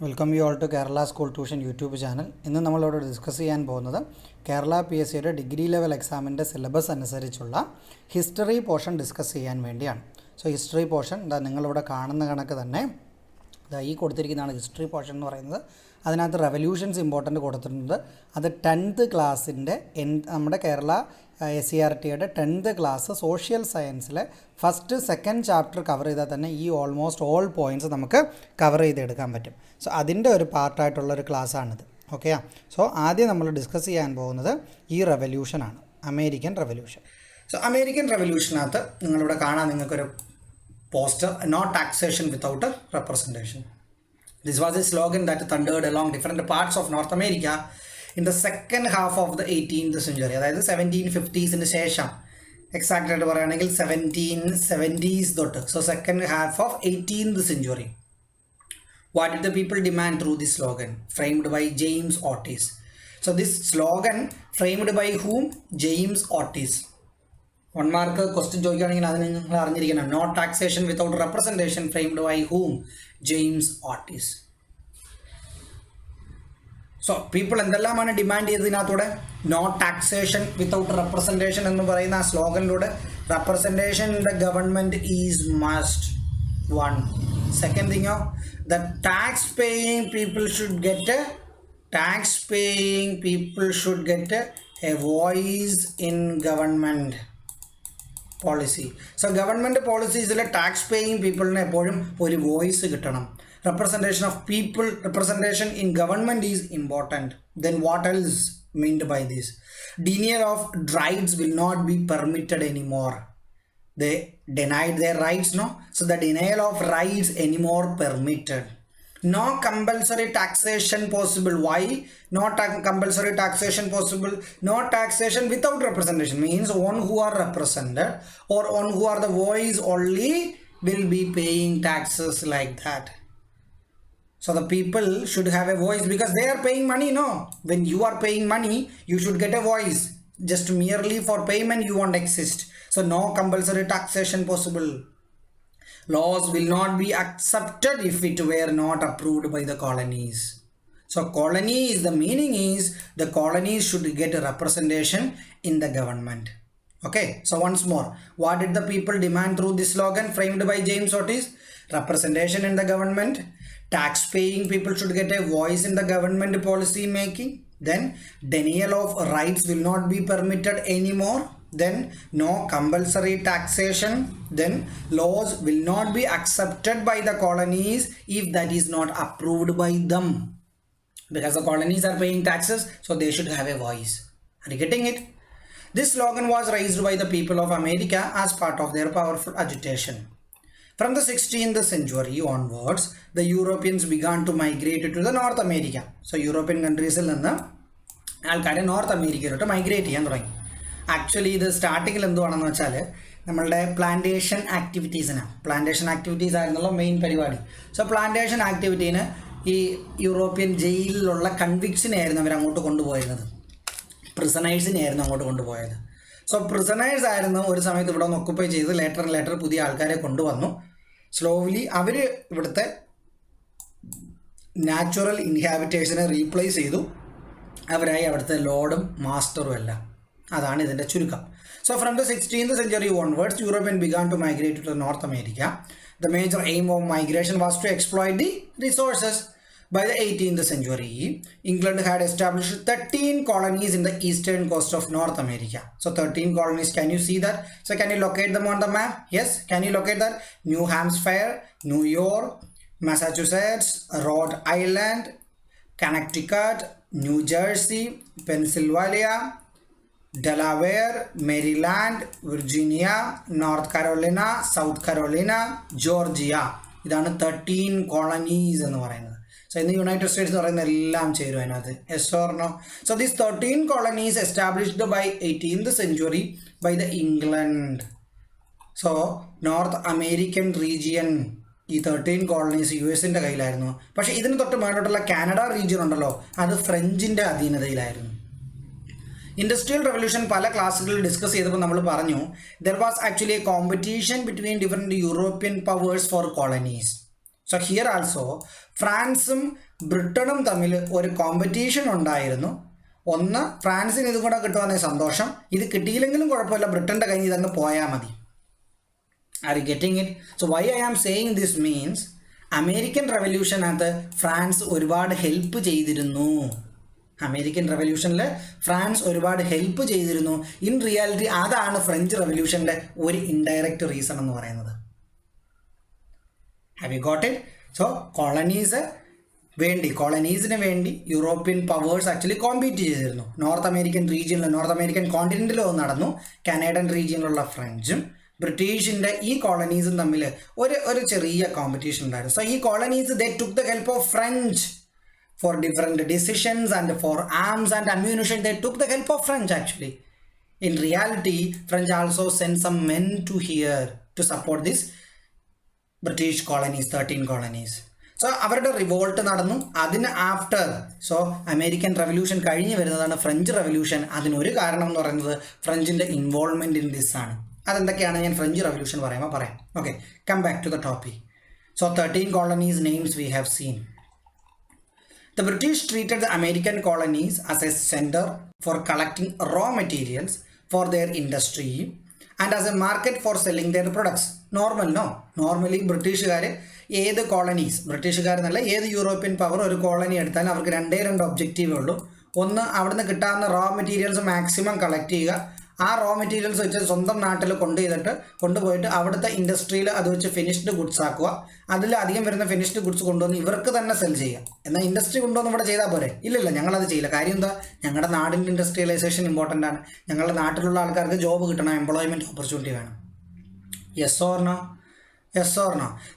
Welcome you all to Kerala school tuition YouTube channel. ഇന്ന് നമ്മളിവിടെ discuss ചെയ്യാൻ പോകുന്നത് കേരള PSCയുടെ ഡിഗ്രി ലെവൽ എക്സാമിൻ്റെ സിലബസ് അനുസരിച്ചുള്ള ഹിസ്റ്ററി പോർഷൻ ഡിസ്കസ് ചെയ്യാൻ വേണ്ടിയാണ്. സോ ഹിസ്റ്ററി പോർഷൻ നിങ്ങളിവിടെ കാണുന്ന കണക്ക് തന്നെ ഈ കൊടുത്തിരിക്കുന്നതാണ് ഹിസ്റ്ററി പോർഷൻ എന്ന് പറയുന്നത്. അതിനകത്ത് റെവല്യൂഷൻസ് ഇമ്പോർട്ടൻ്റ് കൊടുത്തിട്ടുണ്ട്. അത് 10th ക്ലാസ്സിൻ്റെ നമ്മുടെ കേരള SCERTയുടെ 10th ക്ലാസ് സോഷ്യൽ സയൻസിലെ ഫസ്റ്റ് സെക്കൻഡ് ചാപ്റ്റർ കവർ ചെയ്താൽ തന്നെ ഈ ഓൾമോസ്റ്റ് ഓൾ പോയിൻറ്റ്സ് നമുക്ക് കവർ ചെയ്തെടുക്കാൻ പറ്റും. സോ അതിൻ്റെ ഒരു പാർട്ടായിട്ടുള്ളൊരു ക്ലാസ്സാണിത്. ഓക്കെയാ. സോ ആദ്യം നമ്മൾ ഡിസ്കസ് ചെയ്യാൻ പോകുന്നത് ഈ റെവല്യൂഷനാണ്, അമേരിക്കൻ റെവല്യൂഷൻ. സോ അമേരിക്കൻ റെവല്യൂഷനകത്ത് നിങ്ങളിവിടെ കാണാൻ നിങ്ങൾക്കൊരു poster, no taxation without a representation. This was a slogan that thundered along different parts of North America in the second half of the 18th century. അതായത് 1750s ശേഷം exact ആയിട്ട് പറയുകയാണെങ്കിൽ 1770s തൊട്ട്. So second half of 18th century. What did the people demand through this slogan framed by James Otis? So this slogan framed by whom? James Otis. 1 mark question ചോദിക്കുകയാണെങ്കിൽ അതിന് നിങ്ങൾ അറിഞ്ഞിരിക്കണം. No taxation without representation framed by whom? James Otis. So people എന്തെല്ലാമാണ് demand ചെയ്തതിനകത്തൂടെ? No taxation without representation എന്ന് പറയുന്ന ആ സ്ലോഗനിലൂടെ representation in the government is must. 1. Second തിങ്ങോ, the tax paying people should get a voice in government policy. So government പോളിസീസിലെ tax paying പീപ്പിളിന് എപ്പോഴും ഒരു വോയിസ് കിട്ടണം. Representation of people, representation in government is important. Then what else meant by this? Denial of rights will not be permitted anymore. They denied their rights, no? So the denial of rights anymore permitted. No compulsory taxation possible. Why? No compulsory taxation possible. No taxation without representation means one who are represented or one who are the voice only will be paying taxes like that. So the people should have a voice because they are paying money, no? When you are paying money, you should get a voice. Just merely for payment you won't exist. So no compulsory taxation possible. Laws will not be accepted if it were not approved by the colonies. So colonies, the meaning is the colonies should get a representation in the government. Okay, so once more, what did the people demand through this slogan framed by James Otis? Representation in the government. Tax paying people should get a voice in the government policy making. Then denial of rights will not be permitted anymore. Then no compulsory taxation. Then laws will not be accepted by the colonies if that is not approved by them, because the colonies are paying taxes, so they should have a voice. Are you getting it? This slogan was raised by the people of America as part of their powerful agitation. From the 16th century onwards, the Europeans began to migrate to the North America. So European countries il ninnu ആൾക്കാരെ north അമേരിക്കയിലോട്ട് migrate ചെയ്യാൻ തുടങ്ങി. Actually ഇത് സ്റ്റാർട്ടിങ്ങിൽ എന്തുവാണെന്ന് വെച്ചാൽ നമ്മളുടെ plantation activities ആയിരുന്നുള്ള main പരിപാടി. So plantation ആക്ടിവിറ്റീന് ഈ European ജയിലിലുള്ള കൺവിക്ട്സിനെയായിരുന്നു അവർ അങ്ങോട്ട് കൊണ്ടുപോയിരുന്നത്. പ്രിസണേഴ്സിനെയായിരുന്നു അങ്ങോട്ട് കൊണ്ടുപോയത്. സോ പ്രിസണേഴ്സ് ആയിരുന്നു ഒരു സമയത്ത് ഇവിടെ ഒന്ന് ഒക്കുപ്പൈ ചെയ്ത് ലേറ്റർ പുതിയ ആൾക്കാരെ കൊണ്ടുവന്നു. സ്ലോലി അവർ ഇവിടുത്തെ നാച്ചുറൽ ഇൻഹാബിറ്റേഷനെ റീപ്ലേസ് ചെയ്തു. അവരായി അവിടുത്തെ ലോർഡും മാസ്റ്ററും എല്ലാം. അതാണ് ഇതിൻ്റെ ചുരുക്കം. So from the 16th century onwards, Europeans began to migrate to North America. The major aim of migration was to exploit the resources. By the 18th century, England had established 13 colonies in the eastern coast of North America. So 13 colonies, can you see that? So can you locate them on the map? Yes, can you locate that? New Hampshire, New York, Massachusetts, Rhode Island, Connecticut, New Jersey, Pennsylvania, Delaware, Maryland, Virginia, North Carolina, South Carolina, Georgia. ഇതാണ് 13 colonies എന്ന് പറയുന്നത്. So ഇന്ന് United States എന്ന് പറയുന്ന എല്ലാം ചേരും അതിനകത്ത്. Yes or no? So these 13 colonies established by 18th century by the England. So north American region ഈ 13 colonies US-ൻ്റെ കയ്യിലായിരുന്നു. പക്ഷേ ഇതിന് തൊട്ട് മേലോട്ടുള്ള കാനഡ റീജിയൻ ഉണ്ടല്ലോ, അത് ഫ്രഞ്ചിൻ്റെ അധീനതയിലായിരുന്നു. ഇൻഡസ്ട്രിയൽ റെവല്യൂഷൻ പല ക്ലാസ്സുകളിൽ ഡിസ്കസ് ചെയ്തപ്പോൾ നമ്മൾ പറഞ്ഞു there was actually a competition between different European powers for colonies. So here also ഫ്രാൻസും ബ്രിട്ടനും തമ്മിൽ ഒരു കോമ്പറ്റീഷൻ ഉണ്ടായിരുന്നു. ഒന്ന്, ഫ്രാൻസിന് ഇതും കൂടെ കിട്ടുവാണെങ്കിൽ സന്തോഷം, ഇത് കിട്ടിയില്ലെങ്കിലും കുഴപ്പമില്ല, ബ്രിട്ടൻ്റെ കയ്യിൽ ഇതങ്ങ് പോയാൽ മതി. Are you getting it? So why I am saying this means American റെവല്യൂഷനകത്ത് ഫ്രാൻസ് ഒരുപാട് ഹെൽപ്പ് ചെയ്തിരുന്നു. അമേരിക്കൻ റെവല്യൂഷനിൽ ഫ്രാൻസ് ഒരുപാട് ഹെൽപ്പ് ചെയ്തിരുന്നു. ഇൻ റിയാലിറ്റി അതാണ് ഫ്രഞ്ച് റെവല്യൂഷൻ്റെ ഒരു ഇൻഡയറക്റ്റ് റീസൺ എന്ന് പറയുന്നത്. Have you got it? So കോളനീസിന് വേണ്ടി യൂറോപ്യൻ പവേഴ്സ് ആക്ച്വലി കോമ്പീറ്റ് ചെയ്തിരുന്നു. നോർത്ത് അമേരിക്കൻ കോണ്ടിനെൻറ്റിലോ നടന്നു. കാനഡൻ റീജിയനിലുള്ള ഫ്രഞ്ചും ബ്രിട്ടീഷിൻ്റെ ഈ കോളനീസും തമ്മിൽ ഒരു ചെറിയ കോമ്പറ്റീഷൻ ഉണ്ടായിരുന്നു. സോ ഈ colonies they took the help of French for different decisions and for arms and ammunition. They took the help of French actually. In reality, French also sent some men to here to support this British colonies, 13 colonies. So അവരുടെ revolt നടന്നു. അതിന് after American revolution കഴിഞ്ഞ് വരുന്നതാണ് French revolution. അതിനൊരു കാരണം എന്ന് പറയുന്നത് ഫ്രഞ്ചിൻ്റെ involvement in this ആണ്. അതെന്തൊക്കെയാണ് ഞാൻ ഫ്രഞ്ച് റെവല്യൂഷൻ പറയുമ്പോൾ പറയാം. Okay, come back to the topic. 13 colonies names we have seen. The British treated the American colonies as a center for collecting raw materials for their industry and as a market for selling their products. Normally ബ്രിട്ടീഷുകാർ ഏത് ബ്രിട്ടീഷുകാരെന്നല്ല ഏത് European power ഒരു colony എടുത്താൽ അവർക്ക് രണ്ട് ഒബ്ജക്റ്റീവേ ഉള്ളൂ. ഒന്ന്, അവിടുന്ന് കിട്ടാവുന്ന റോ മെറ്റീരിയൽസ് മാക്സിമം കളക്ട് ചെയ്യുക. ആ റോ മെറ്റീരിയൽസ് വെച്ച് സ്വന്തം നാട്ടിൽ കൊണ്ടുപോയിട്ട് അവിടുത്തെ ഇൻഡസ്ട്രിയിൽ അത് വെച്ച് ഫിനിഷ്ഡ് ഗുഡ്സ് ആക്കുക. അതിലധികം വരുന്ന ഫിനിഷ്ഡ് ഗുഡ്സ് കൊണ്ടുവന്ന് ഇവർക്ക് തന്നെ സെൽ ചെയ്യുക. എന്നാൽ ഇൻഡസ്ട്രി കൊണ്ടുവന്ന് ഇവിടെ ചെയ്താൽ പോരെ? ഇല്ലല്ല, ഞങ്ങളത് ചെയ്യില്ല. കാര്യം എന്താ? ഞങ്ങളുടെ നാടിൻ്റെ ഇൻഡസ്ട്രിയലൈസേഷൻ ഇമ്പോർട്ടൻ്റ് ആണ്. ഞങ്ങളുടെ നാട്ടിലുള്ള ആൾക്കാർക്ക് ജോബ് കിട്ടണം, എംപ്ലോയ്മെൻറ്റ് ഓപ്പർച്യൂണിറ്റി വേണം. Yes or no?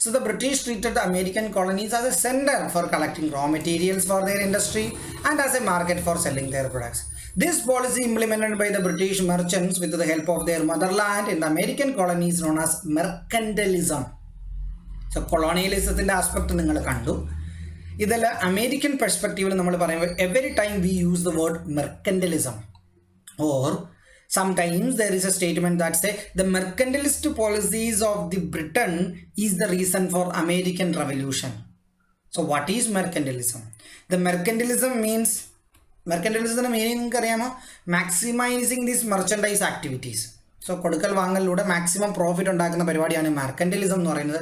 So the British treated the American colonies as a center for collecting raw materials for their industry and as a market for selling their products. This policy implemented by the British merchants with the help of their motherland in the American colonies known as mercantilism. So colonialismത്തിൻ്റെ aspect നിങ്ങൾ കണ്ടു. ഇതിൽ American പെർസ്പെക്റ്റീവിൽ നമ്മൾ പറയുമ്പോൾ every time we use the word mercantilism or sometimes there is a statement that say the mercantilist policies of the Britain is the reason for American Revolution. So what is mercantilism? The mercantilism means meaning നിങ്ങൾക്ക് അറിയാമോ? Maximising these merchandise activities. So കൊടുക്കൽ വാങ്ങലിലൂടെ maximum profit ഉണ്ടാക്കുന്ന പരിപാടിയാണ് മെർക്കൻറ്റലിസം എന്ന് പറയുന്നത്.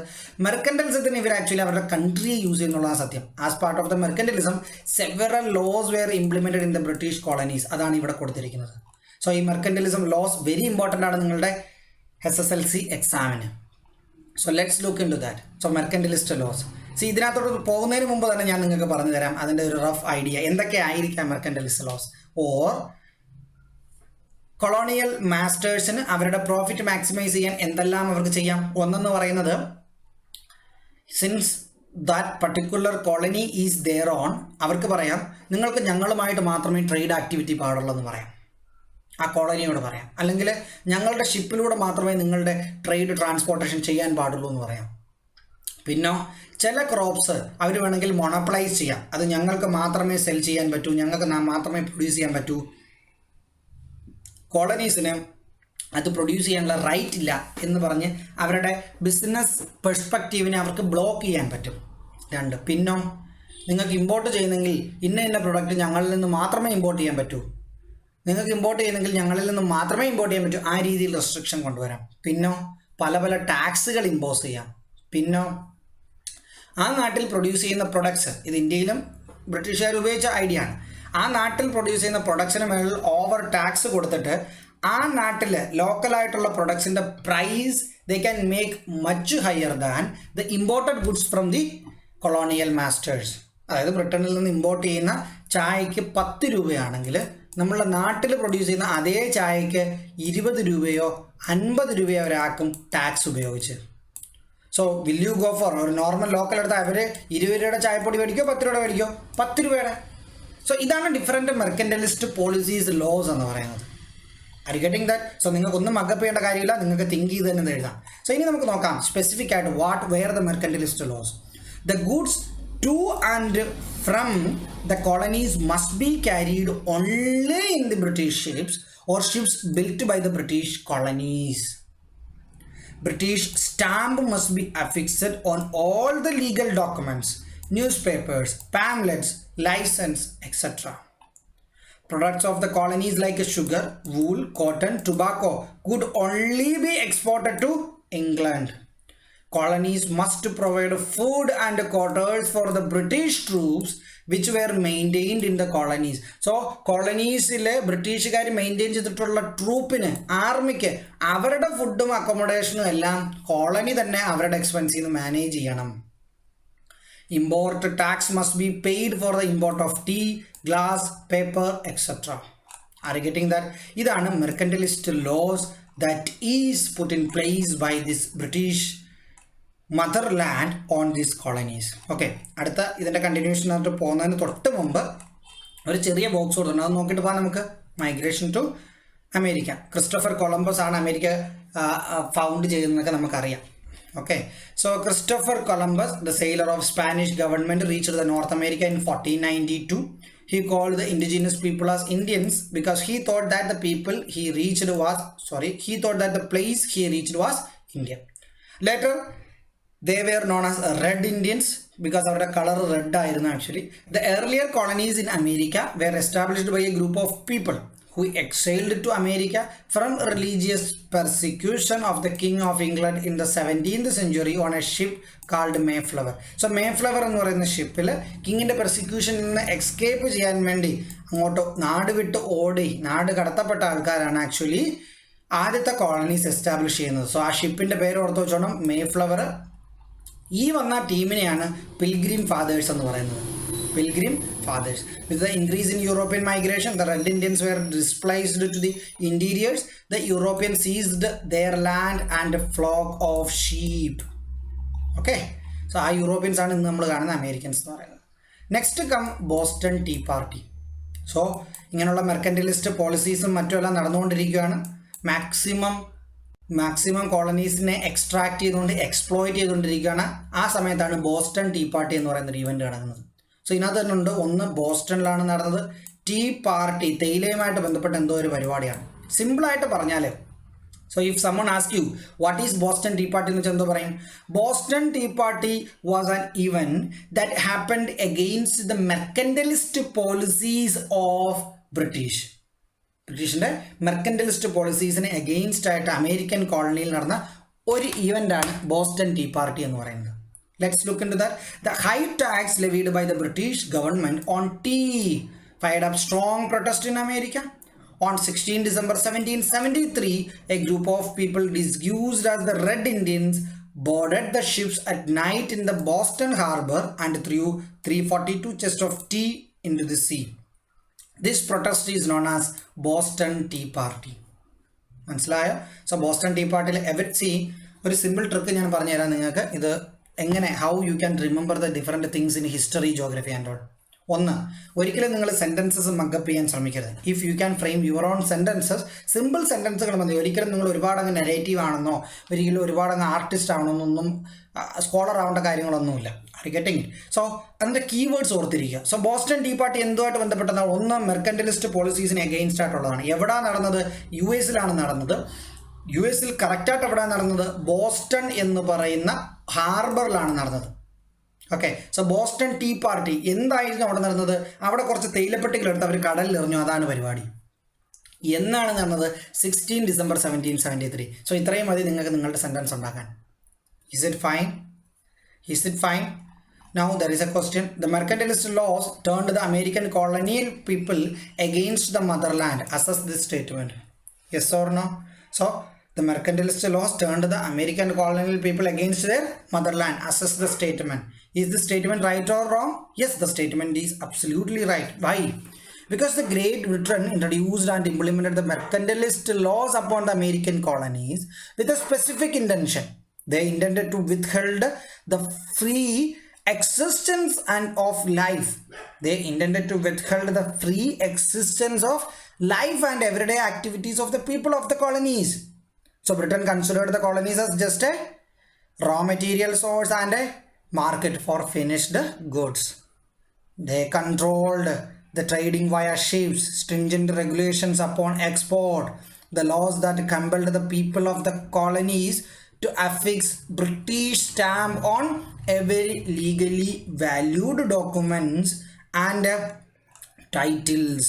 മെർക്കൻറ്റലിസത്തിന് ഇവർ actually അവരുടെ കൺട്രിയെ use ചെയ്യുന്നുള്ളതാണ് സത്യം. As part of the mercantilism several laws were implemented in the British colonies. അതാണ് ഇവിടെ കൊടുത്തിരിക്കുന്നത്. സോ ഈ മെർക്കൻറ്റലിസം ലോസ് വെരി ഇമ്പോർട്ടൻ്റ് ആണ് നിങ്ങളുടെ SSLC എക്സാമിന്. So let's look into that. So mercantilist laws. ഇതിനകത്തോട്ട് പോകുന്നതിന് മുമ്പ് തന്നെ ഞാൻ നിങ്ങൾക്ക് പറഞ്ഞു തരാം അതിൻ്റെ ഒരു റഫ് ഐഡിയ എന്തൊക്കെ ആയിരിക്കാം മെർക്കൻറ്റലിസ്റ്റ് ലോസ്. ഓർ കൊളോണിയൽ മാസ്റ്റേഴ്സിന് അവരുടെ പ്രോഫിറ്റ് മാക്സിമൈസ് ചെയ്യാൻ എന്തെല്ലാം അവർക്ക് ചെയ്യാം. ഒന്നെന്ന് പറയുന്നത്, since that particular colony is their own, അവർക്ക് പറയാം നിങ്ങൾക്ക് ഞങ്ങളുമായിട്ട് മാത്രമേ ട്രേഡ് ആക്ടിവിറ്റി പാടുള്ളൂ എന്ന് പറയാം. ആ കോളനിയോട് പറയാം. അല്ലെങ്കിൽ ഞങ്ങളുടെ ഷിപ്പിലൂടെ മാത്രമേ നിങ്ങളുടെ ട്രേഡ് ട്രാൻസ്പോർട്ടേഷൻ ചെയ്യാൻ പാടുള്ളൂ എന്ന് പറയാം. പിന്നെ ചില ക്രോപ്സ് അവർ വേണമെങ്കിൽ മൊണോപ്പൊളൈസ് ചെയ്യാം. അത് ഞങ്ങൾക്ക് മാത്രമേ സെൽ ചെയ്യാൻ പറ്റൂ, ഞങ്ങൾക്ക് മാത്രമേ പ്രൊഡ്യൂസ് ചെയ്യാൻ പറ്റൂ. കോളനീസിന് അത് പ്രൊഡ്യൂസ് ചെയ്യാനുള്ള റൈറ്റ് ഇല്ല എന്ന് പറഞ്ഞ് അവരുടെ ബിസിനസ് പെർസ്പെക്റ്റീവിനെ അവർക്ക് ബ്ലോക്ക് ചെയ്യാൻ പറ്റും. രണ്ട്, പിന്നെ നിങ്ങൾക്ക് ഇമ്പോർട്ട് ചെയ്യുന്നെങ്കിൽ ഇന്ന പ്രൊഡക്റ്റ് ഞങ്ങളിൽ നിന്ന് മാത്രമേ ഇമ്പോർട്ട് ചെയ്യാൻ പറ്റൂ, നിങ്ങൾക്ക് ഇമ്പോർട്ട് ചെയ്യുന്നെങ്കിൽ ഞങ്ങളിൽ നിന്ന് മാത്രമേ ഇമ്പോർട്ട് ചെയ്യാൻ പറ്റൂ. ആ രീതിയിൽ റെസ്ട്രിക്ഷൻ കൊണ്ടുവരാം. പിന്നെ പല ടാക്സുകൾ ഇമ്പോസ് ചെയ്യാം. പിന്നെ ആ നാട്ടിൽ പ്രൊഡ്യൂസ് ചെയ്യുന്ന പ്രൊഡക്ട്സ്, ഇത് ഇന്ത്യയിലും ബ്രിട്ടീഷുകാർ ഉപയോഗിച്ച ഐഡിയ ആണ്. ആ നാട്ടിൽ പ്രൊഡ്യൂസ് ചെയ്യുന്ന പ്രൊഡക്ട്സിന് മേളിൽ ഓവർ ടാക്സ് കൊടുത്തിട്ട് ആ നാട്ടിൽ ലോക്കലായിട്ടുള്ള പ്രൊഡക്ട്സിൻ്റെ price they can make much higher than the imported goods from the colonial masters. അതായത് ബ്രിട്ടനിൽ നിന്ന് ഇമ്പോർട്ട് ചെയ്യുന്ന ചായക്ക് 10 രൂപയാണെങ്കിൽ നമ്മളുടെ നാട്ടിൽ പ്രൊഡ്യൂസ് ചെയ്യുന്ന അതേ ചായക്ക് 20 രൂപയോ 50 രൂപയോ അവരാക്കും ടാക്സ് ഉപയോഗിച്ച്. So will you go for ഒരു നോർമൽ ലോക്കൽ എടുത്താൽ അവർ 20 രൂപയുടെ ചായപ്പൊടി മേടിക്കോ 10 രൂപയുടെ മേടിക്കോ? 10 രൂപയുടെ. സോ ഇതാണ് ഡിഫറെൻറ്റ് മെർക്കൻറ്റലിസ്റ്റ് പോളിസീസ് ലോസ് എന്ന് പറയുന്നത്. R you getting that? So നിങ്ങൾക്കൊന്നും മഗപ്പ് ചെയ്യേണ്ട കാര്യമില്ല, നിങ്ങൾക്ക് തിങ്ക് ചെയ്ത് തന്നെ എഴുതാം. സോ ഇനി നമുക്ക് നോക്കാം സ്പെസിഫിക് ആയിട്ട് what were the mercantilist laws. The goods to and from the colonies must be carried only in the British ships or ships built by the British colonies. British stamp must be affixed on all the legal documents, newspapers, pamphlets, license, etc. Products of the colonies like sugar, wool, cotton, tobacco could only be exported to England. Colonies must provide food and quarters for the British troops which were maintained in the colonies. So coloniesile ബ്രിട്ടീഷുകാർ maintain ചെയ്തിട്ടുള്ള ട്രൂപ്പിന് ആർമിക്ക് അവരുടെ ഫുഡും അക്കോമഡേഷനും എല്ലാം colony തന്നെ അവരുടെ എക്സ്പെൻസിൽ നിന്ന് manage ചെയ്യണം. Import tax must be paid for the import of tea, glass, paper, etc. Are you getting that? ഇതാണ് മെർക്കന്റലിസ്റ്റ് laws that is put in place by this British motherland on these colonies. Okay, അടുത്ത ഇതിൻ്റെ continuation ആയിട്ട് പോകുന്നതിന് തൊട്ട് മുമ്പ് ഒരു ചെറിയ box കൊടുത്തിട്ടുണ്ട്, അത് നോക്കിയിട്ട് പോകാം നമുക്ക്. Migration to America. Christopher Columbus ആണ് അമേരിക്ക ഫൗണ്ട് ചെയ്തതെന്നൊക്കെ നമുക്കറിയാം. Okay, so Christopher Columbus, the sailor of Spanish government, reached the North America in 1492. He called the indigenous people as Indians because he thought that the place he reached was India. Later, they were known as Red Indians because of the color red actually. The earlier colonies in America were established by a group of people who exiled to America from religious persecution of the King of England in the 17th century on a ship called Mayflower. So Mayflower എന്ന് പറയുന്ന ഷിപ്പിൽ കിങ്ങിൻ്റെ പെർസിക്യൂഷനിൽ നിന്ന് escape ചെയ്യാൻ വേണ്ടി അങ്ങോട്ട് നാട് വിട്ട് ഓടി നാട് കടത്തപ്പെട്ട ആൾക്കാരാണ് ആക്ച്വലി ആദ്യത്തെ കോളനീസ് എസ്റ്റാബ്ലിഷ് ചെയ്യുന്നത്. സോ ആ ഷിപ്പിൻ്റെ പേര് ഓർത്ത് വെച്ചോണം, Mayflower. ഈ വന്ന ടീമിനെയാണ് പിൽഗ്രിം ഫാദേഴ്സ് എന്ന് പറയുന്നത്. Pilgrim Fathers. With the increase in European migration, the Red Indians were displaced to the interiors. The Europeans seized their land and a flock of sheep. Okay, so ആ Europeans ആണ് ഇന്ന് നമ്മൾ കാണുന്ന Americans എന്ന് പറയുന്നത്. Next come Boston tea party. So ഇങ്ങനെയുള്ള mercantilist പോളിസീസും മറ്റുമെല്ലാം നടന്നുകൊണ്ടിരിക്കുകയാണ്. മാക്സിമം കോളനീസിനെ എക്സ്ട്രാക്ട് ചെയ്തുകൊണ്ട് എക്സ്പ്ലോയിറ്റ് ചെയ്തുകൊണ്ടിരിക്കുകയാണ്. ആ സമയത്താണ് ബോസ്റ്റൺ ടീ പാർട്ടി എന്ന് പറയുന്നൊരു ഇവൻറ്റ് നടക്കുന്നത്. സോ ഇതിനകത്ത് തന്നെ ഉണ്ട്, ഒന്ന് ബോസ്റ്റണിലാണ് നടന്നത്. ടീ പാർട്ടി തേയിലയുമായിട്ട് ബന്ധപ്പെട്ട എന്തോ ഒരു പരിപാടിയാണ്. സിമ്പിളായിട്ട് പറഞ്ഞാൽ, so if someone ask you what is Boston tea Party എന്ന് വെച്ചാൽ എന്തോ പറയും? Boston tea Party was an event that happened against the mercantilist policies of ബ്രിട്ടീഷിൻ്റെ മെർക്കന്റലിസ്റ്റ് പോളിസീസിന് അഗെയിൻസ്റ്റ് ആയിട്ട് അമേരിക്കൻ കോളനിയിൽ നടന്ന ഒരു ഇവൻ്റാണ് ബോസ്റ്റൺ ടീ പാർട്ടി എന്ന് പറയുന്നത്. Let's look into that. The high tax levied by the British government on tea fired up strong protest in America. On 16 December 1773, a group of people disguised as the Red Indians boarded the ships at night in the Boston harbor and threw 342 chests of tea into the sea. This protest is known as Boston Tea Party. മനസ്സിലായോ? So Boston Tea പാർട്ടിയിൽ ഒരു simple trick ഞാൻ പറഞ്ഞുതരാം നിങ്ങൾക്ക്. ഇത് എങ്ങനെ how you can remember the different things in history, geography and all. ഒന്ന്, ഒരിക്കലും നിങ്ങൾ സെൻറ്റൻസസ് മക്കപ്പ് ചെയ്യാൻ ശ്രമിക്കരുത്. If you can frame your own sentences, simple സെൻറ്റൻസുകൾ മതി. ഒരിക്കലും നിങ്ങൾ ഒരുപാടങ്ങ് നെഗറ്റീവ് ആണെന്നോ ഒരിക്കലും ഒരുപാടങ്ങ് ആർട്ടിസ്റ്റ് ആണെന്നൊന്നും സ്കോളർ ആവേണ്ട കാര്യങ്ങളൊന്നുമില്ല. Are getting it? സോ അതിൻ്റെ കീവേഡ്സ് ഓർത്തിരിക്കുക. സോ ബോസ്റ്റൺ ടീ പാർട്ടി എന്തുമായിട്ട് ബന്ധപ്പെട്ടതാണ്? ഒന്ന്, മെർക്കന്റലിസ്റ്റ് പോളിസീസിന് എഗെയിൻസ്റ്റ് ആയിട്ടുള്ളതാണ്. എവിടെയാണ് നടന്നത്? US നടന്നത്. US കറക്റ്റായിട്ട് എവിടെയാണ് നടന്നത്? ബോസ്റ്റൺ എന്ന് പറയുന്ന ഹാർബറിലാണ് നടന്നത്. Okay, so Boston tea party എന്തായിരുന്നു അവിടെ നടന്നത്? അവിടെ കുറച്ച് തേയിലപ്പെട്ടികളെടുത്ത് അവർ കടലിൽ എറിഞ്ഞു, അതാണ് പരിപാടി. എന്നാണ് നടന്നത്? 16 December 1773. സോ ഇത്രയും മതി നിങ്ങൾക്ക് നിങ്ങളുടെ സെൻറ്റൻസ് ഉണ്ടാക്കാൻ. Is it fine? Now there is a question. The mercantilist laws turned the American colonial people against the motherland. Assess this statement. Yes or no? So the mercantilist laws turned the American colonial people against their motherland. Assess the statement. Is the statement right or wrong? Yes, the statement is absolutely right. Why? Because the Great Britain introduced and implemented the mercantilist laws upon the American colonies with a specific intention. They intended to withhold the free existence and of life. They intended to withhold the free existence of life and everyday activities of the people of the colonies. So Britain considered the colonies as just a raw material source and a market for finished goods. They controlled the trading via ships, stringent regulations upon export, the laws that compelled the people of the colonies to affix British stamp on every legally valued documents and titles.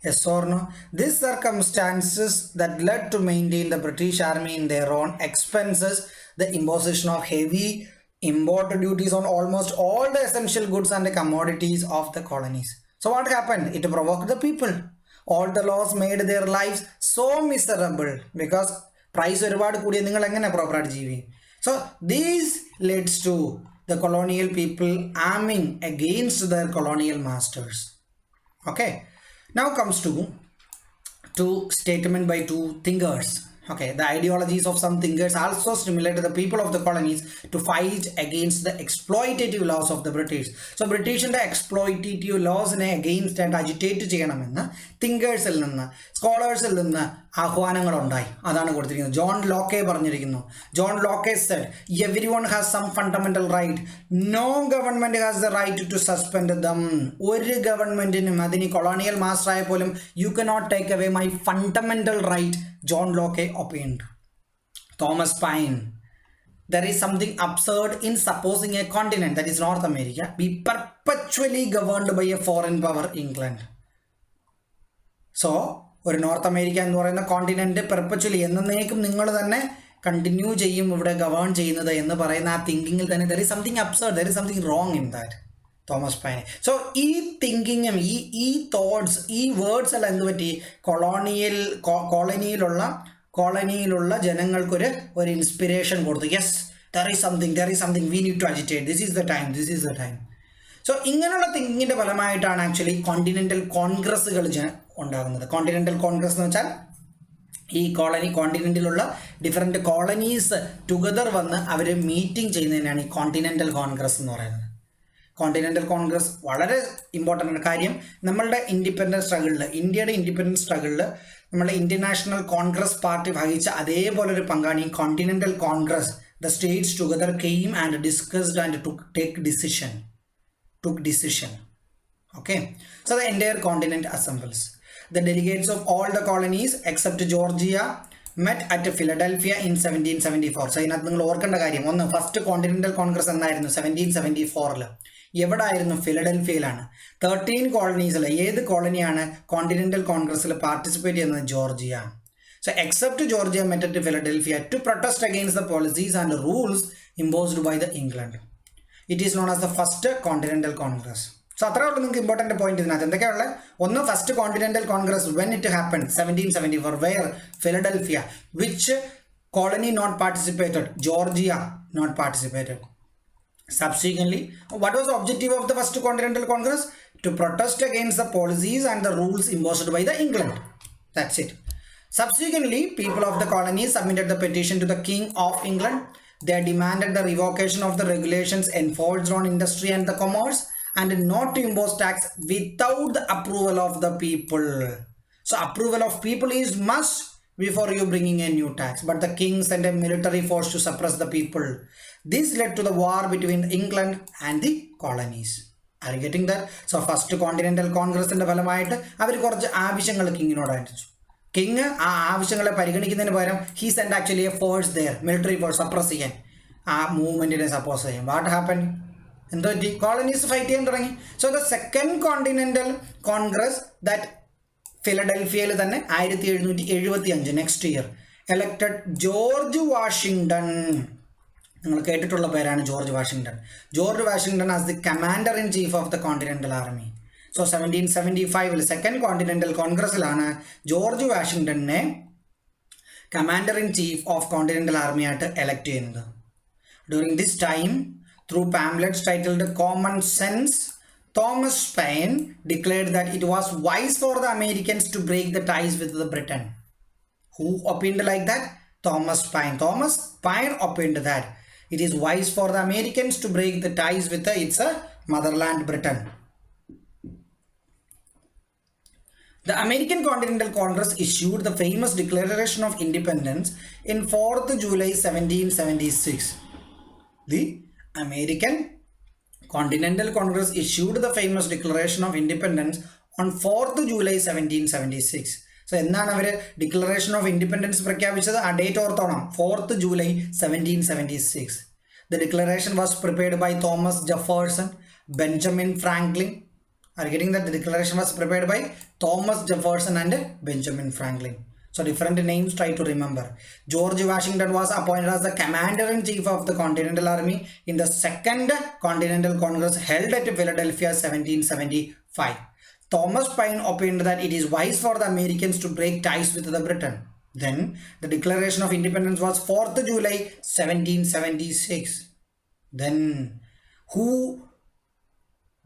Yes or no? These circumstances that led to maintain the British Army in their own expenses, the imposition of heavy import duties on almost all the essential goods and the commodities of the colonies. So what happened? It provoked the people. All the laws made their lives so miserable because price ഒരുപാട് കൂടിയ നിങ്ങൾ എങ്ങനെ പ്രോപ്പറായിട്ട് ജീവിക്കും. So this leads to the colonial people arming against their colonial masters. Okay. Now comes to statement by two thinkers. Okay, the ideologies of some thinkers also stimulated the people of the colonies to fight against the exploitative laws of the British. So British and the exploitative laws against and agitate ചെയ്യണമെന്ന് തിങ്കേഴ്സിൽ നിന്ന് സ്കോളേഴ്സിൽ നിന്ന് ആഹ്വാനങ്ങൾ ഉണ്ടായി. അതാണ് കൊടുത്തിരിക്കുന്നത്. John ലോക്കെ പറഞ്ഞിരിക്കുന്നു. John ലോക്കെ said everyone has some fundamental right. No government has the right to suspend them. ഒരു ഗവൺമെന്റിനും അതിന് കൊളോണിയൽ മാസ്റ്റർ ആയ പോലും you cannot take away my fundamental right. John Locke opined. Thomas Paine. There is something absurd in supposing a continent, that is North America, be perpetually governed by a foreign power, England. So, ഒരു north America എന്ന് പറയുന്ന continent perpetually എന്നേക്കും നിങ്ങൾ തന്നെ continue ചെയ്യും ഇവിടെ govern ചെയ്യുന്നത് എന്ന് പറയുന്ന ആ തിങ്കിങ്ങിൽ തന്നെ there is something absurd, there is something wrong in that. Thomas Paine. So ഈ തിങ്കിങ്ങും ഈ തോട്ട്സ് ഈ വേർഡ്സ് എല്ലാം എന്ത് പറ്റി കോളനിയിലുള്ള ജനങ്ങൾക്കൊരു ഇൻസ്പിറേഷൻ കൊടുത്തു. Yes, there is something we need to agitate, this is the time. So ഇങ്ങനെയുള്ള തിങ്കിങ്ങിൻ്റെ ഫലമായിട്ടാണ് ആക്ച്വലി കോണ്ടിനെൻ്റൽ കോൺഗ്രസ്സുകൾ ഉണ്ടാകുന്നത്. കോണ്ടിനെൻ്റൽ കോൺഗ്രസ് എന്ന് വെച്ചാൽ ഈ കോണ്ടിനെൻറ്റിലുള്ള ഡിഫറെൻറ്റ് കോളനീസ് ടുഗദർ വന്ന് അവർ മീറ്റിംഗ് ചെയ്യുന്നതിനാണ് ഈ കോണ്ടിനെൻ്റൽ കോൺഗ്രസ് എന്ന് പറയുന്നത്. കോണ്ടിനെൻ്റൽ കോൺഗ്രസ് വളരെ ഇമ്പോർട്ടൻ്റ് ആണ്. കാര്യം നമ്മളുടെ ഇൻഡിപെൻഡൻസ് സ്ട്രഗിളിൽ, ഇന്ത്യയുടെ ഇൻഡിപെൻഡൻസ് സ്ട്രഗിളിൽ നമ്മളെ ഇന്ത്യൻ നാഷണൽ കോൺഗ്രസ് പാർട്ടി വഹിച്ച അതേപോലൊരു പങ്കാണ് ഈ continental Congress. The States together came and discussed and took decision. Okay, so the entire continent assembles. The delegates of all the colonies except Georgia met at Philadelphia in 1774. So ഇതിനകത്ത് നിങ്ങൾ ഓർക്കേണ്ട കാര്യം, ഒന്ന് first continental Congress എന്നായിരുന്നു 1774. എവിടായിരുന്നു? ഫിലഡൽഫിയയിലാണ്. 13 കോളനീസിൽ ഏത് കോളനിയാണ് continental കോൺഗ്രസ്സിൽ participate ചെയ്യുന്നത്? Georgia. So except Georgia met at Philadelphia to protest against the policies and rules imposed by the England. It is known as the first continental congress. So അത്രേ ഉള്ളൂ നിങ്ങൾക്ക് important point ഇതിനകത്ത്. എന്തൊക്കെയുള്ള? ഒന്ന്, first continental Congress when it happened 1774, where Philadelphia. Which colony not participated? Georgia not participated. Subsequently, what was the objective of the first continental congress? To protest against the policies and the rules imposed by the England. That's it. Subsequently, people of the colonies submitted the petition to the King of England. They demanded the revocation of the regulations enforced on industry and the commerce, and not to impose tax without the approval of the people. So approval of people is must before you bringing a new tax. But the king sent a military force to suppress the people. This led to the war between England and the colonies. Are you getting that? So first continental congress ന്റെ ഫലമായിട്ട് അവർ കുറച്ച് ആവശ്യങ്ങൾ കിങ്ങിനോട് അയച്ചു. King ആ ആവശ്യങ്ങളെ പരിഗണിക്കുന്നതിന് പകരം he sent actually a force there, military force, suppress ചെയ്യാൻ, ആ മൂവ്മെന്റിനെ സപ്പോസ് ചെയ്യാൻ. What happen? എന്തോ പറ്റി? കോളനീസ് ഫൈറ്റ് ചെയ്യാൻ തുടങ്ങി. So the second Continental Congress that ഫിലഡൽഫിയയിൽ തന്നെ 1775 next year elected George Washington. നിങ്ങൾ കേട്ടിട്ടുള്ള പേരാണ് George Washington. George Washington as the commander in chief of the Continental Army. So 1775 second Continental കോൺഗ്രസ്സിലാണ് ജോർജ് വാഷിങ്ടണിനെ commander in chief of Continental Army ആയിട്ട് elect ചെയ്യുന്നത്. During this time, through pamphlets titled Common Sense, Thomas Paine declared that it was wise for the Americans to break the ties with the Britain. Who opined like that? Thomas Paine. Thomas Paine opined that it is wise for the Americans to break the ties with its motherland Britain. The American Continental Congress issued the famous Declaration of Independence in 4th July 1776. The American Continental Congress issued the famous Declaration of Independence on 4th July 1776. So എന്നാണ് അവർ declaration of independence പ്രഖ്യാപിച്ചത്? ആ date ഓർത്തോണം, 4th July 1776. The declaration was prepared by Thomas Jefferson, Benjamin Franklin. Are you getting that? The declaration was prepared by Thomas Jefferson and Benjamin Franklin. So different names, try to remember. George Washington was appointed as the commander-in-chief of the Continental Army in the Second Continental Congress held at Philadelphia 1775. Thomas Paine opined that it is wise for the Americans to break ties with the Britain. Then the Declaration of Independence was 4th July 1776. Then who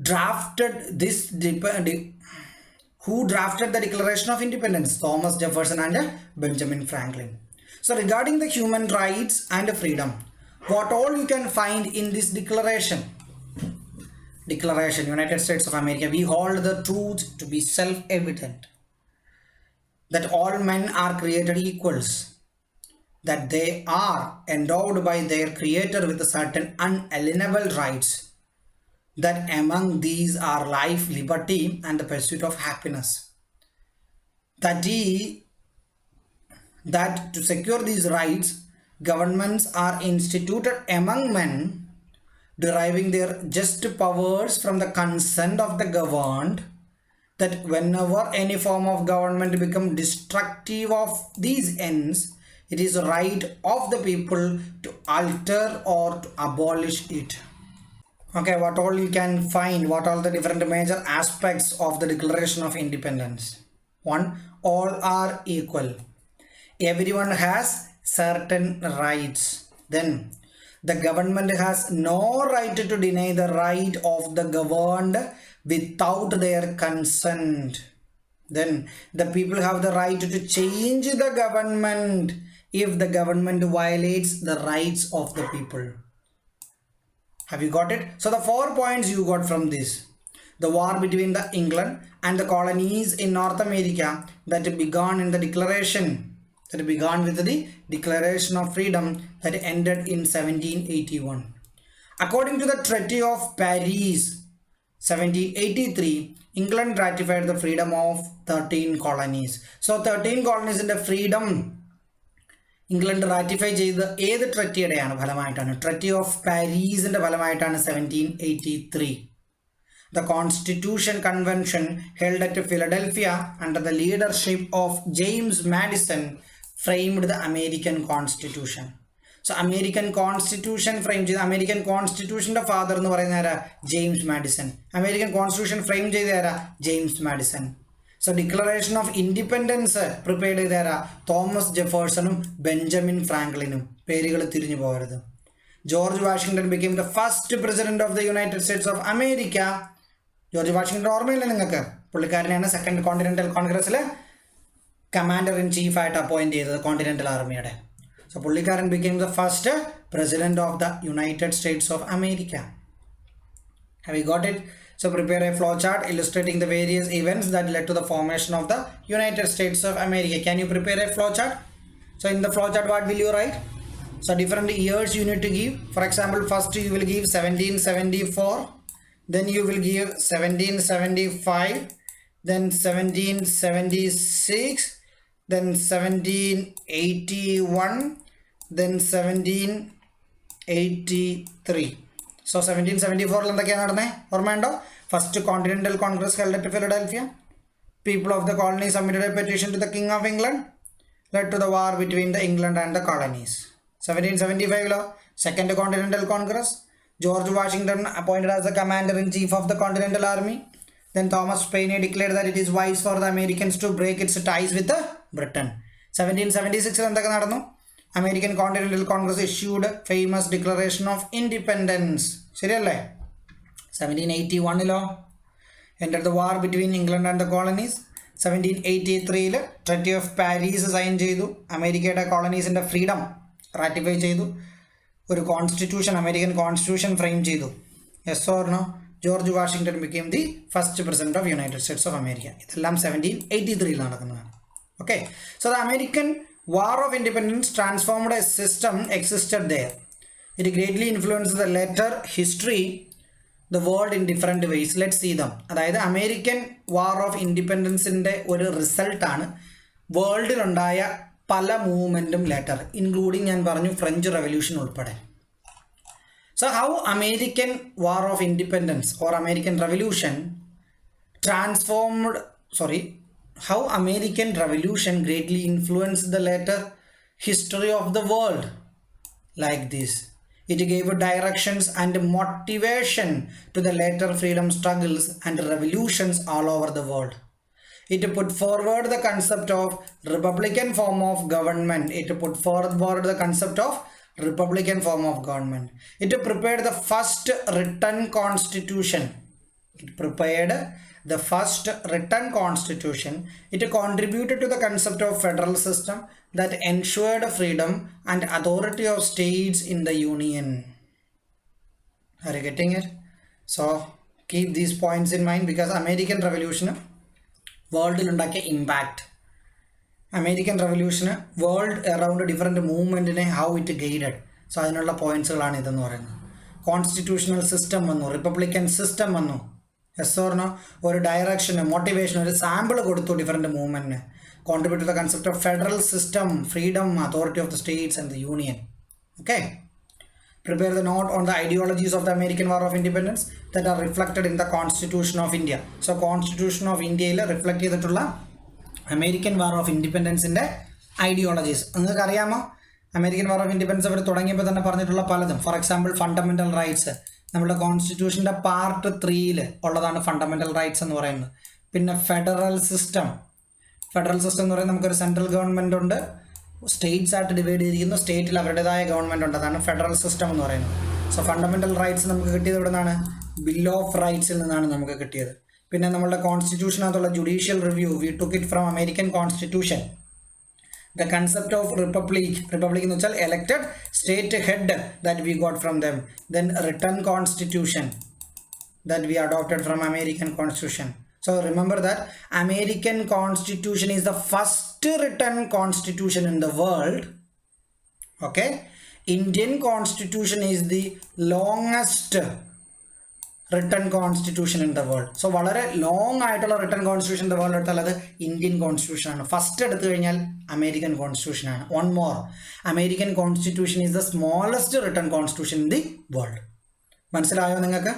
drafted the Declaration of Independence? Thomas Jefferson and Benjamin Franklin. So regarding the human rights and freedom, what all you can find in this declaration? Declaration, United States of America, we hold the truth to be self-evident, that all men are created equals, that they are endowed by their Creator with certain unalienable rights, that among these are life, liberty, and the pursuit of happiness. That to secure these rights, governments are instituted among men, deriving their just powers from the consent of the governed, that whenever any form of government become destructive of these ends, it is the right of the people to alter or to abolish it. Okay, what all you can find, what all the different major aspects of the Declaration of Independence? 1. All are equal. Everyone has certain rights. Then the government has no right to deny the right of the governed without their consent. Then the people have the right to change the government if the government violates the rights of the people. Have you got it? So the 4 points you got from this. The war between the England and the colonies in North America that began in the declaration, that began with the Declaration of Freedom that ended in 1781. According to the Treaty of Paris 1783, England ratified the freedom of 13 colonies. So 13 colonies in the freedom England ratify ചെയ്ത് ഏത് ട്രെറ്റിയുടെയാണ് ഫലമായിട്ടാണ്? ട്രെറ്റി of പാരീസിൻ്റെ ഫലമായിട്ടാണ് 1783. The Constitution Convention held at Philadelphia under the leadership of James Madison framed the American Constitution. So American Constitution frame ചെയ്ത, American കോൺസ്റ്റിറ്റ്യൂഷൻ്റെ father എന്ന് പറയുന്ന ആരാ? James Madison. American constitution frame ചെയ്ത ആരാ? James Madison. So Declaration of Independence prepare ചെയ്ത ആരാ? Thomas ജെഫേഴ്സണും ബെഞ്ചമിൻ ഫ്രാങ്ക്ലിനും. പേരുകൾ തിരിഞ്ഞു പോകരുത്. George Washington became the first president of the United States of America. George Washington ഓർമ്മയില്ല നിങ്ങൾക്ക്? പുള്ളിക്കാരനെയാണ് സെക്കൻഡ് കോണ്ടിനെൻ്റൽ കോൺഗ്രസ്സിൽ കമാൻഡർ ഇൻ ചീഫ് ആയിട്ട് അപ്പോയിൻറ്റ് ചെയ്തത് കോണ്ടിനെൻ്റൽ ആർമിയുടെ. സോ പുള്ളിക്കാരൻ became the first president of the United States of America. Have you got it? So prepare a flowchart illustrating the various events that led to the formation of the United States of America. Can you prepare a flowchart? So in the flowchart, what will you write? So different years you need to give. For example, first you will give 1774, then you will give 1775, then 1776, then 1781, then 1783. So 1774 എന്തൊക്കെയാണ് നടന്നത് ഓർമ്മയുണ്ടോ? First continental Congress held at Philadelphia. People of the colony submitted a petition to the King of England, led to the war between the England and the colonies. 1775 Second Continental Congress. George Washington appointed as the commander-in-chief of the Continental Army. Then Thomas Paine declared that it is wise for the Americans to break its ties with Britain. 1776 എന്തൊക്കെ നടന്നു? American Continental Congress issued famous Declaration of Independence. ശരിയല്ലേ? 1781 entered the war between England and the colonies. 1783 Treaty of Paris sign ചെയ്തു. അമേരിക്കയുടെ കോളനീസിൻ്റെ freedom ratify ചെയ്തു. ഒരു constitution, American constitution frame ചെയ്തു. Yes or no? George Washington became the first president of United States of America. ഇതെല്ലാം 1783 നടക്കുന്നതാണ്. Okay, so the American War of Independence transformed a system existed there. It greatly influenced the later history, the world in different ways. Let's see them. അതായത് American war of ഇൻഡിപെൻഡൻസിൻ്റെ ഒരു റിസൾട്ടാണ് വേൾഡിലുണ്ടായ പല മൂവ്മെൻറ്റും later including ഞാൻ പറഞ്ഞു French revolution ഉൾപ്പെടെ. So how American War of Independence or American Revolution how American Revolution greatly influenced the later history of the world like this. It gave directions and motivation to the later freedom struggles and revolutions all over the world. It put forward the concept of republican form of government. It prepared the first written constitution. It contributed to the concept of federal system that ensured freedom and authority of states in the union. Are you getting it? So keep these points in mind because American Revolution വേൾഡിൽ ഉണ്ടാക്കിയ impact, American റവല്യൂഷന് world around different മൂവ്മെൻറ്റിനെ how it guided. So അതിനുള്ള പോയിൻറ്റ്സുകളാണ് ഇതെന്ന് പറയുന്നത്. Constitutional system വന്നു, republican system വന്നു, യെസ് ഓർനോ, ഒരു ഡയറക്ഷന്, മോട്ടിവേഷൻ, ഒരു സാമ്പിൾ കൊടുത്തു ഡിഫറെൻറ്റ് മൂവ്മെൻറ്റിന്. Contribute to the concept of federal system, freedom, authority of the states and the union. Okay, prepare the note on the ideologies of the American War of Independence that are reflected in the Constitution of India. So Constitution of India il reflect ചെയ്തിട്ടുള്ള American War of Independence ന്റെ ideologies നിങ്ങൾക്ക് അറിയാമോ? American war of independence അവർ തുടങ്ങിയപ്പോൾ തന്നെ പറഞ്ഞിട്ടുള്ള പലതും. For example fundamental rights, നമ്മുടെ കോൺസ്റ്റിറ്റ്യൂഷൻ്റെ part 3 ഉള്ളതാണ് ഫണ്ടമെന്റൽ റൈറ്റ്സ് എന്ന് പറയുന്നത്. പിന്നെ ഫെഡറൽ സിസ്റ്റം എന്ന് പറയുന്നത് നമുക്കൊരു സെൻട്രൽ ഗവൺമെൻറ് ഉണ്ട്, സ്റ്റേറ്റ്സ് ആയിട്ട് ഡിവൈഡ് ചെയ്തിരിക്കുന്നു, സ്റ്റേറ്റിൽ അവരുടേതായ ഗവൺമെൻറ് ഉണ്ട്, അതാണ് ഫെഡറൽ സിസ്റ്റം എന്ന് പറയുന്നത്. സോ ഫണ്ടമെന്റൽ റൈറ്റ്സ് നമുക്ക് കിട്ടിയത് ഇവിടെ നിന്നാണ്, ബിൽ ഓഫ് റൈറ്റ്സിൽ നിന്നാണ് നമുക്ക് കിട്ടിയത്. പിന്നെ നമ്മളുടെ കോൺസ്റ്റിറ്റ്യൂഷനകത്തുള്ള judicial review, we took it from American Constitution. The concept of republic എന്ന് വെച്ചാൽ elected state head that we got from them. Then written constitution that we adopted from American Constitution. So remember that American Constitution is the first written constitution in the world. Okay, Indian Constitution is the longest written constitution in the world. So വളരെ long ആയിട്ടുള്ള written constitution in the world എടുത്താൽ അത് Indian constitution ആണ്. First എടുത്തു കഴിഞ്ഞാൽ American constitution ആണ്. One more, American constitution is the smallest written constitution in the world. മനസ്സിലായോ നിങ്ങൾക്ക്?